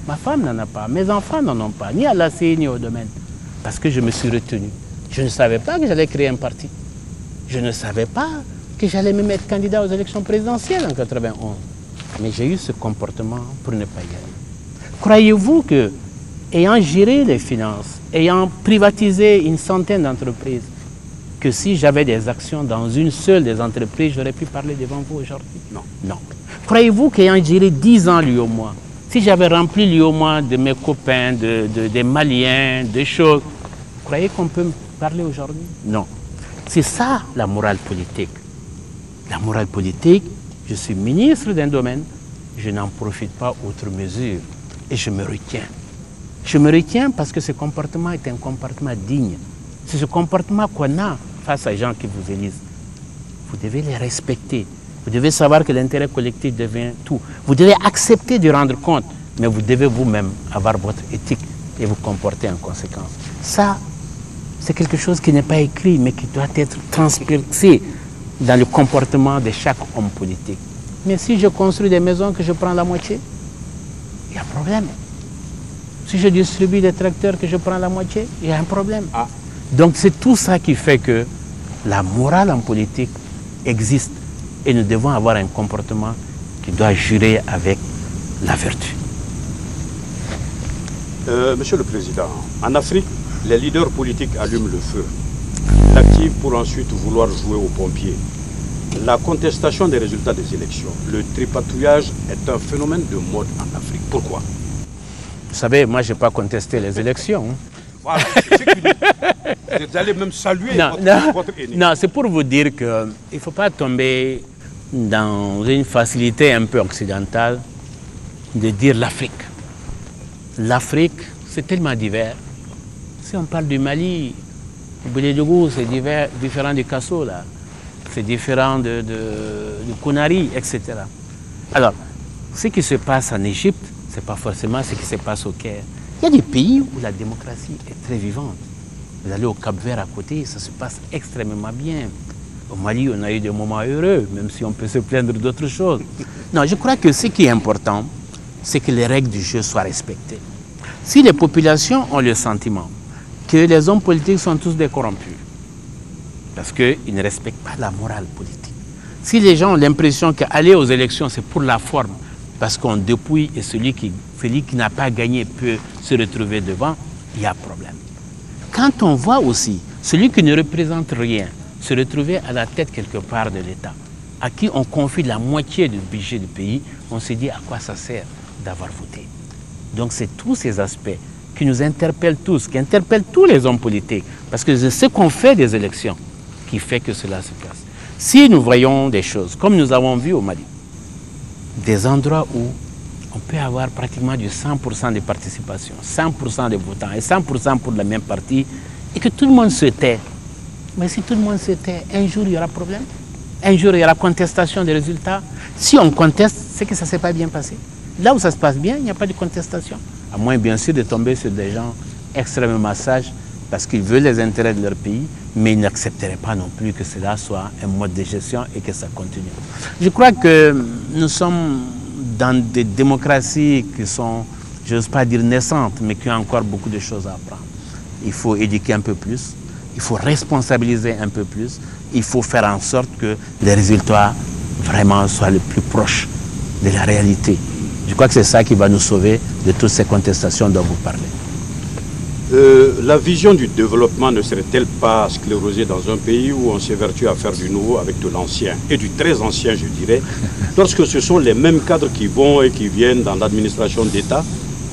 Ma femme n'en a pas, mes enfants n'en ont pas, ni à l'ACI ni au domaine. Parce que je me suis retenu. Je ne savais pas que j'allais créer un parti. Je ne savais pas que j'allais me mettre candidat aux élections présidentielles en 91. Mais j'ai eu ce comportement pour ne pas y aller. Croyez-vous que, ayant géré les finances, ayant privatisé une centaine d'entreprises, que si j'avais des actions dans une seule des entreprises, j'aurais pu parler devant vous aujourd'hui? Non. Non. Croyez-vous qu'ayant géré 10 ans l'UOMOA, si j'avais rempli l'UOMOA de mes copains, des Maliens, des choses, croyez qu'on peut me parler aujourd'hui? Non. C'est ça la morale politique. La morale politique, je suis ministre d'un domaine, je n'en profite pas outre mesure et je me retiens. Je me retiens parce que ce comportement est un comportement digne. C'est ce comportement qu'on a face à gens qui vous élisent. Vous devez les respecter. Vous devez savoir que l'intérêt collectif devient tout. Vous devez accepter de rendre compte, mais vous devez vous-même avoir votre éthique et vous comporter en conséquence. Ça, c'est quelque chose qui n'est pas écrit, mais qui doit être transpercé dans le comportement de chaque homme politique. Mais si je construis des maisons que je prends la moitié, il y a un problème. Si je distribue des tracteurs que je prends la moitié, il y a un problème. Ah. Donc c'est tout ça qui fait que la morale en politique existe et nous devons avoir un comportement qui doit jurer avec la vertu. Monsieur le Président, en Afrique, les leaders politiques allument le feu, l'activent pour ensuite vouloir jouer aux pompiers. La contestation des résultats des élections, le tripatouillage est un phénomène de mode en Afrique. Pourquoi? Vous savez, moi, je n'ai pas contesté les élections. Voilà, c'est ce que vous allez même saluer votre ennemi. Non, c'est pour vous dire qu'il ne faut pas tomber dans une facilité un peu occidentale de dire l'Afrique. L'Afrique, c'est tellement divers. Si on parle du Mali, du Boulédougou, c'est différent du Kasso, là. C'est différent du Conakry, etc. Alors, ce qui se passe en Égypte, ce n'est pas forcément ce qui se passe au Caire. Il y a des pays où la démocratie est très vivante. Vous allez au Cap-Vert à côté, ça se passe extrêmement bien. Au Mali, on a eu des moments heureux, même si on peut se plaindre d'autres choses. Non, je crois que ce qui est important, c'est que les règles du jeu soient respectées. Si les populations ont le sentiment que les hommes politiques sont tous des corrompus, parce qu'ils ne respectent pas la morale politique. Si les gens ont l'impression qu'aller aux élections, c'est pour la forme, parce qu'on dépouille et celui qui n'a pas gagné peut se retrouver devant, il y a problème. Quand on voit aussi celui qui ne représente rien se retrouver à la tête quelque part de l'État, à qui on confie la moitié du budget du pays, on se dit à quoi ça sert d'avoir voté. Donc c'est tous ces aspects qui nous interpellent tous, qui interpellent tous les hommes politiques, parce que c'est ce qu'on fait des élections qui fait que cela se passe. Si nous voyons des choses, comme nous avons vu au Mali, des endroits où on peut avoir pratiquement du 100% de participation, 100% de votants et 100% pour le même parti, et que tout le monde se tait. Mais si tout le monde se tait, un jour il y aura problème, un jour il y aura contestation des résultats. Si on conteste, c'est que ça ne s'est pas bien passé. Là où ça se passe bien, il n'y a pas de contestation. À moins bien sûr de tomber sur des gens extrêmement sages parce qu'ils veulent les intérêts de leur pays, mais ils n'accepteraient pas non plus que cela soit un mode de gestion et que ça continue. Je crois que nous sommes dans des démocraties qui sont, je n'ose pas dire naissantes, mais qui ont encore beaucoup de choses à apprendre. Il faut éduquer un peu plus, il faut responsabiliser un peu plus, il faut faire en sorte que les résultats vraiment soient le plus proches de la réalité. Je crois que c'est ça qui va nous sauver de toutes ces contestations dont vous parlez. La vision du développement ne serait-elle pas sclérosée dans un pays où on s'évertue à faire du nouveau avec de l'ancien, et du très ancien je dirais, lorsque ce sont les mêmes cadres qui vont et qui viennent dans l'administration d'État,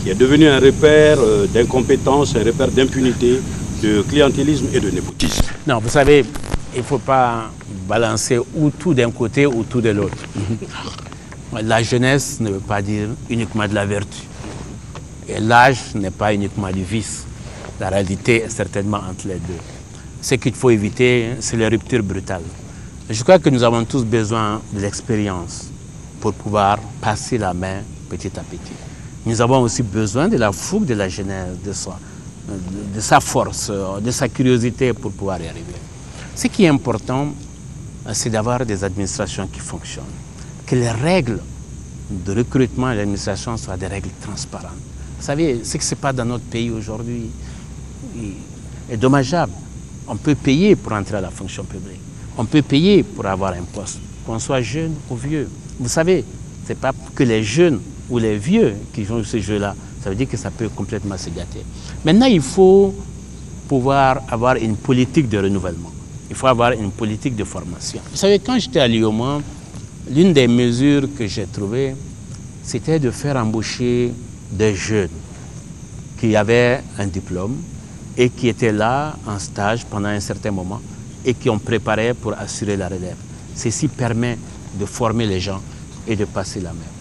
qui est devenu un repère d'incompétence, un repère d'impunité, de clientélisme et de népotisme? Non, vous savez, il ne faut pas balancer ou tout d'un côté ou tout de l'autre. La jeunesse ne veut pas dire uniquement de la vertu. Et l'âge n'est pas uniquement du vice. La réalité est certainement entre les deux. Ce qu'il faut éviter, c'est les ruptures brutales. Je crois que nous avons tous besoin de l'expérience pour pouvoir passer la main petit à petit. Nous avons aussi besoin de la fougue de la jeunesse, de sa force, de sa curiosité pour pouvoir y arriver. Ce qui est important, c'est d'avoir des administrations qui fonctionnent, que les règles de recrutement et l'administration soient des règles transparentes. Vous savez, ce qui se passe dans notre pays aujourd'hui est dommageable. On peut payer pour entrer à la fonction publique. On peut payer pour avoir un poste, qu'on soit jeune ou vieux. Vous savez, ce n'est pas que les jeunes ou les vieux qui jouent ce jeu-là. Ça veut dire que ça peut complètement se gâter. Maintenant, il faut pouvoir avoir une politique de renouvellement. Il faut avoir une politique de formation. Vous savez, quand j'étais à l'IOMA, l'une des mesures que j'ai trouvées, c'était de faire embaucher des jeunes qui avaient un diplôme et qui étaient là en stage pendant un certain moment et qui ont préparé pour assurer la relève. Ceci permet de former les gens et de passer la main.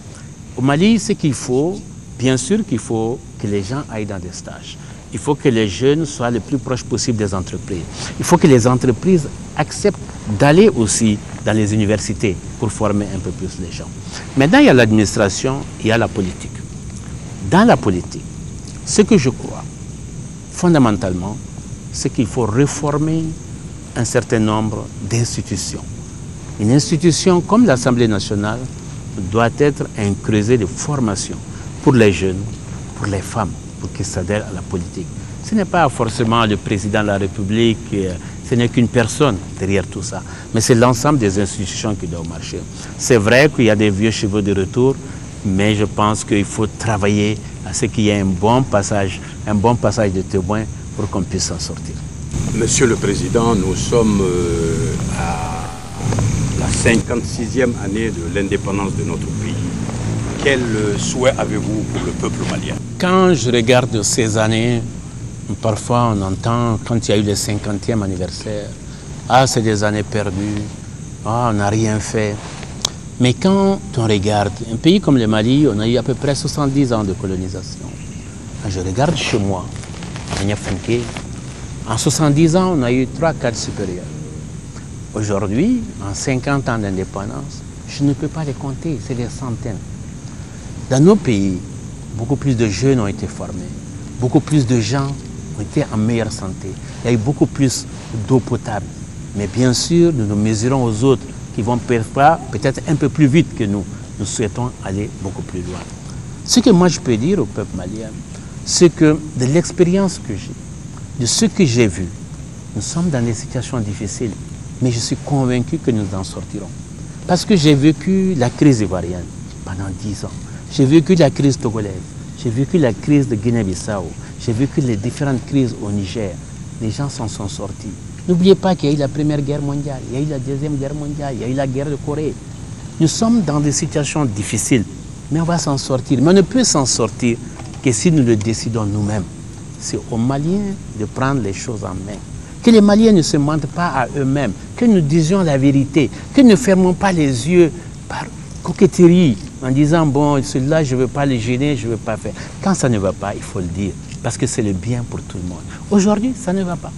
Au Mali, ce qu'il faut, bien sûr qu'il faut que les gens aillent dans des stages. Il faut que les jeunes soient le plus proches possible des entreprises. Il faut que les entreprises acceptent d'aller aussi dans les universités pour former un peu plus les gens. Maintenant, il y a l'administration, il y a la politique. Dans la politique, ce que je crois, fondamentalement, c'est qu'il faut réformer un certain nombre d'institutions. Une institution comme l'Assemblée nationale doit être un creuset de formation pour les jeunes, pour les femmes, pour qu'ils s'adhèrent à la politique. Ce n'est pas forcément le président de la République, ce n'est qu'une personne derrière tout ça, mais c'est l'ensemble des institutions qui doivent marcher. C'est vrai qu'il y a des vieux chevaux de retour, mais je pense qu'il faut travailler à ce qu'il y ait un bon passage de témoins pour qu'on puisse s'en sortir. Monsieur le Président, nous sommes à la 56e année de l'indépendance de notre pays. Quel souhait avez-vous pour le peuple malien? Quand je regarde ces années, parfois on entend, quand il y a eu le 50e anniversaire, « Ah, c'est des années perdues, ah, on n'a rien fait ». Mais quand on regarde, un pays comme le Mali, on a eu à peu près 70 ans de colonisation. Quand je regarde chez moi, à Niafunké, en 70 ans, on a eu 3 cadres supérieurs. Aujourd'hui, en 50 ans d'indépendance, je ne peux pas les compter, c'est des centaines. Dans nos pays, beaucoup plus de jeunes ont été formés, beaucoup plus de gens ont été en meilleure santé. Il y a eu beaucoup plus d'eau potable. Mais bien sûr, nous nous mesurons aux autres qui vont peut-être un peu plus vite que nous. Nous souhaitons aller beaucoup plus loin. Ce que moi je peux dire au peuple malien, c'est que de l'expérience que j'ai, de ce que j'ai vu, nous sommes dans des situations difficiles, mais je suis convaincu que nous en sortirons. Parce que j'ai vécu la crise ivoirienne pendant 10 ans. J'ai vécu la crise togolaise, j'ai vécu la crise de Guinée-Bissau, j'ai vécu les différentes crises au Niger. Les gens s'en sont sortis. N'oubliez pas qu'il y a eu la Première Guerre mondiale, il y a eu la Deuxième Guerre mondiale, il y a eu la guerre de Corée. Nous sommes dans des situations difficiles, mais on va s'en sortir. Mais on ne peut s'en sortir que si nous le décidons nous-mêmes. C'est aux Maliens de prendre les choses en main. Que les Maliens ne se mentent pas à eux-mêmes, que nous disions la vérité, que nous ne fermons pas les yeux par coquetterie en disant « bon, celui-là, je ne veux pas le gêner, je ne veux pas faire ». Quand ça ne va pas, il faut le dire, parce que c'est le bien pour tout le monde. Aujourd'hui, ça ne va pas.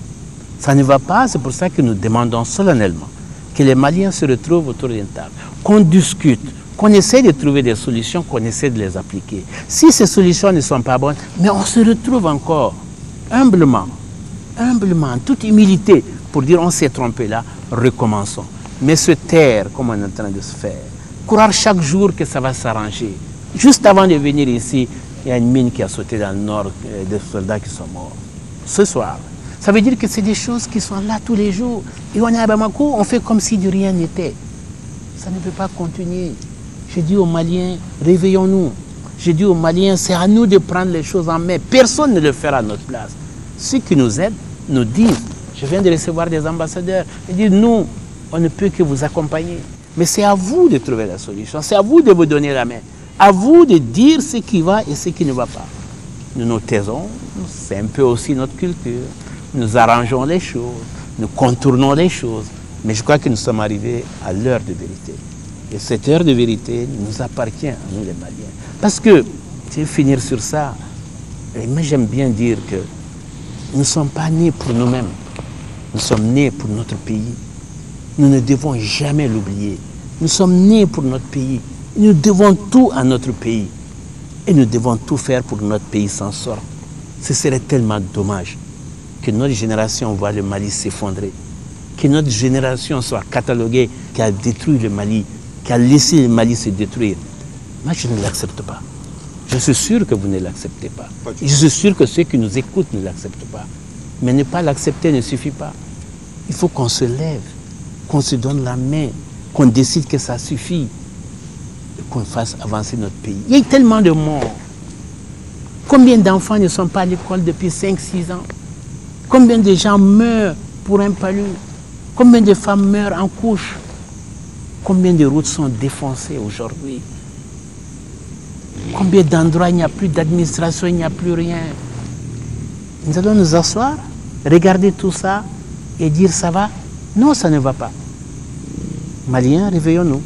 Ça ne va pas, c'est pour ça que nous demandons solennellement que les Maliens se retrouvent autour d'une table, qu'on discute, qu'on essaie de trouver des solutions, qu'on essaie de les appliquer. Si ces solutions ne sont pas bonnes, mais on se retrouve encore humblement, en toute humilité, pour dire on s'est trompé là, recommençons. Mais se taire comme on est en train de se faire, croire chaque jour que ça va s'arranger. Juste avant de venir ici, il y a une mine qui a sauté dans le nord, des soldats qui sont morts. Ce soir, ça veut dire que c'est des choses qui sont là tous les jours. Et on est à Bamako, on fait comme si de rien n'était. Ça ne peut pas continuer. Je dis aux Maliens, réveillons-nous. Je dis aux Maliens, c'est à nous de prendre les choses en main. Personne ne le fera à notre place. Ceux qui nous aident nous disent, je viens de recevoir des ambassadeurs, ils disent, nous, on ne peut que vous accompagner. Mais c'est à vous de trouver la solution, c'est à vous de vous donner la main, à vous de dire ce qui va et ce qui ne va pas. Nous nous taisons, c'est un peu aussi notre culture. Nous arrangeons les choses, nous contournons les choses, mais je crois que nous sommes arrivés à l'heure de vérité. Et cette heure de vérité nous appartient à nous les Maliens. Parce que, je vais finir sur ça, et moi j'aime bien dire que nous ne sommes pas nés pour nous-mêmes, nous sommes nés pour notre pays. Nous ne devons jamais l'oublier. Nous sommes nés pour notre pays. Nous devons tout à notre pays. Et nous devons tout faire pour que notre pays s'en sorte. Ce serait tellement dommage que notre génération voit le Mali s'effondrer, que notre génération soit cataloguée qui a détruit le Mali, qui a laissé le Mali se détruire. Moi, je ne l'accepte pas. Je suis sûr que vous ne l'acceptez pas. Pas Je suis sûr que ceux qui nous écoutent ne l'acceptent pas. Mais ne pas l'accepter ne suffit pas. Il faut qu'on se lève, qu'on se donne la main, qu'on décide que ça suffit, et qu'on fasse avancer notre pays. Il y a tellement de morts. Combien d'enfants ne sont pas à l'école depuis 5-6 ans? Combien de gens meurent pour un palu? Combien de femmes meurent en couche? Combien de routes sont défoncées aujourd'hui? Combien d'endroits il n'y a plus d'administration, il n'y a plus rien? Nous allons nous asseoir, regarder tout ça et dire ça va? Non, ça ne va pas. Maliens, réveillons-nous.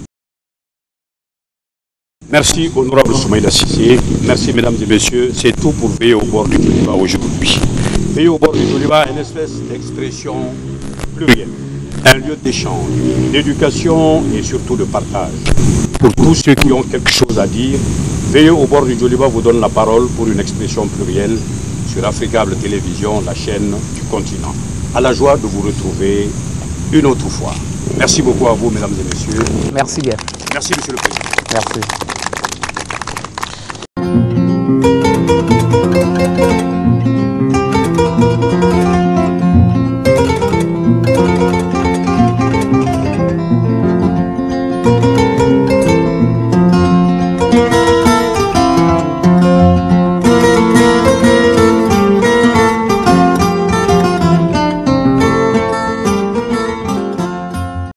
Merci, honorable Soumaïla Cissé. Merci, mesdames et messieurs. C'est tout pour Veiller au bord du Joliba aujourd'hui. Veiller au bord du Joliba est une espèce d'expression plurielle, un lieu d'échange, d'éducation et surtout de partage. Pour tous ceux qui ont quelque chose à dire, Veiller au bord du Joliba vous donne la parole pour une expression plurielle sur Africable Télévision, la chaîne du continent. À la joie de vous retrouver une autre fois. Merci beaucoup à vous, mesdames et messieurs. Merci bien. Merci, monsieur le Président. Merci.